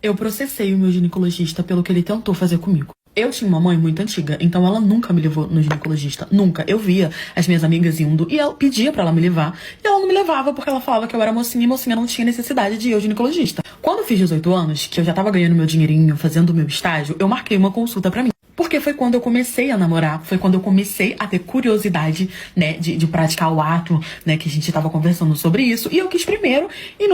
Eu processei o meu ginecologista pelo que ele tentou fazer comigo. Eu tinha uma mãe muito antiga, então ela nunca me levou no ginecologista. Nunca. Eu via as minhas amigas indo e ela pedia pra ela me levar. E ela não me levava porque ela falava que eu era mocinha e mocinha não tinha necessidade de ir ao ginecologista. Quando eu fiz 18 anos, que eu já tava ganhando meu dinheirinho, fazendo o meu estágio, eu marquei uma consulta pra mim. Porque foi quando eu comecei a namorar, foi quando eu comecei a ter curiosidade, né, de praticar o ato, né, que a gente tava conversando sobre isso. E eu quis primeiro ir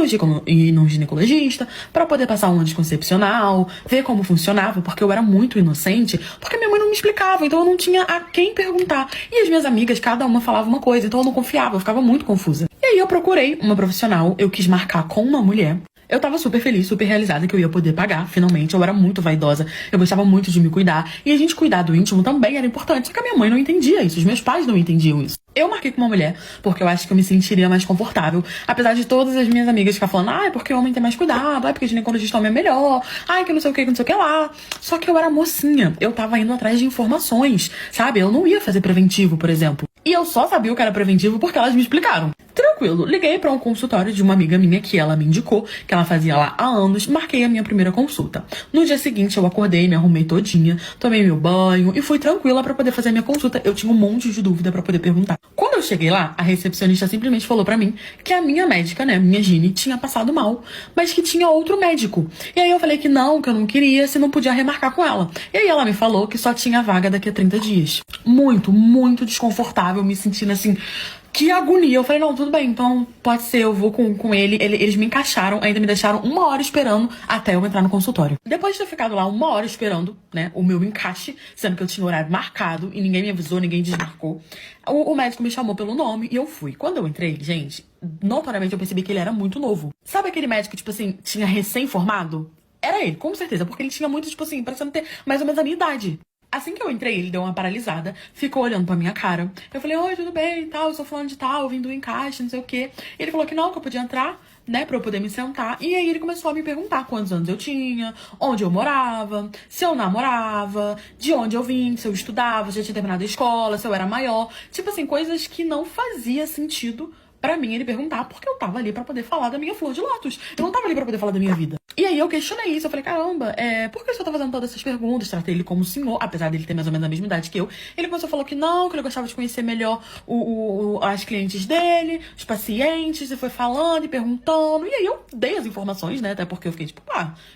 no ginecologista pra poder passar um anticoncepcional, ver como funcionava, porque eu era muito inocente, porque minha mãe não me explicava, então eu não tinha a quem perguntar. E as minhas amigas, cada uma falava uma coisa, então eu não confiava, eu ficava muito confusa. E aí eu procurei uma profissional, eu quis marcar com uma mulher. Eu tava super feliz, super realizada que eu ia poder pagar, finalmente. Eu era muito vaidosa, eu gostava muito de me cuidar. E a gente cuidar do íntimo também era importante. Só que a minha mãe não entendia isso, os meus pais não entendiam isso. Eu marquei com uma mulher, porque eu acho que eu me sentiria mais confortável. Apesar de todas as minhas amigas ficar falando, ah, é porque o homem tem mais cuidado, ah, é porque ginecologista homem é melhor, ai, que não sei o que não sei o que lá. Só que eu era mocinha, eu tava indo atrás de informações, sabe? Eu não ia fazer preventivo, por exemplo. E eu só sabia o que era preventivo porque elas me explicaram. Tranquilo, liguei pra um consultório de uma amiga minha que ela me indicou, que ela fazia lá há anos, marquei a minha primeira consulta. No dia seguinte eu acordei, me arrumei todinha, tomei meu banho e fui tranquila pra poder fazer a minha consulta. Eu tinha um monte de dúvida pra poder perguntar. Quando eu cheguei lá, a recepcionista simplesmente falou pra mim que a minha médica, né, minha gine, tinha passado mal, mas que tinha outro médico. E aí eu falei que eu não queria, se não podia remarcar com ela. E aí ela me falou que só tinha vaga daqui a 30 dias. Muito, muito desconfortável, me sentindo assim, que agonia. Eu falei, não, tudo bem, então pode ser, eu vou com ele. Eles me encaixaram, ainda me deixaram 1 hora esperando até eu entrar no consultório. Depois de ter ficado lá 1 hora esperando, né, o meu encaixe, sendo que eu tinha horário marcado e ninguém me avisou, ninguém desmarcou, o médico me chamou pelo nome e eu fui. Quando eu entrei, gente, notoriamente eu percebi que ele era muito novo. Sabe aquele médico, tipo assim, tinha recém-formado? Era ele, com certeza, porque ele tinha muito, tipo assim, parecendo ter mais ou menos a minha idade. Assim que eu entrei, ele deu uma paralisada, ficou olhando pra minha cara. Eu falei, oi, tudo bem e tal, eu sou fulano de tal, eu vim do encaixe, não sei o quê. Ele falou que não, que eu podia entrar, né, pra eu poder me sentar. E aí ele começou a me perguntar quantos anos eu tinha, onde eu morava, se eu namorava, de onde eu vim, se eu estudava, se eu tinha terminado a escola, se eu era maior. Tipo assim, coisas que não fazia sentido pra mim ele perguntar, porque eu tava ali pra poder falar da minha flor de lótus. Eu não tava ali pra poder falar da minha vida. E aí eu questionei isso, eu falei, caramba, por que o senhor tá fazendo todas essas perguntas? Tratei ele como senhor, apesar dele ter mais ou menos a mesma idade que eu. Ele começou a falar que não, que ele gostava de conhecer melhor as clientes dele, os pacientes, e foi falando e perguntando. E aí eu dei as informações, né, até porque eu fiquei tipo,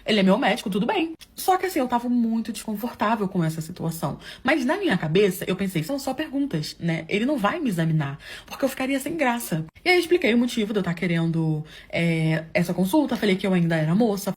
ele é meu médico, tudo bem. Só que assim, eu tava muito desconfortável com essa situação. Mas na minha cabeça, eu pensei, são só perguntas, né? Ele não vai me examinar, porque eu ficaria sem graça. E aí eu expliquei o motivo de eu estar querendo essa consulta, falei que eu ainda era moça.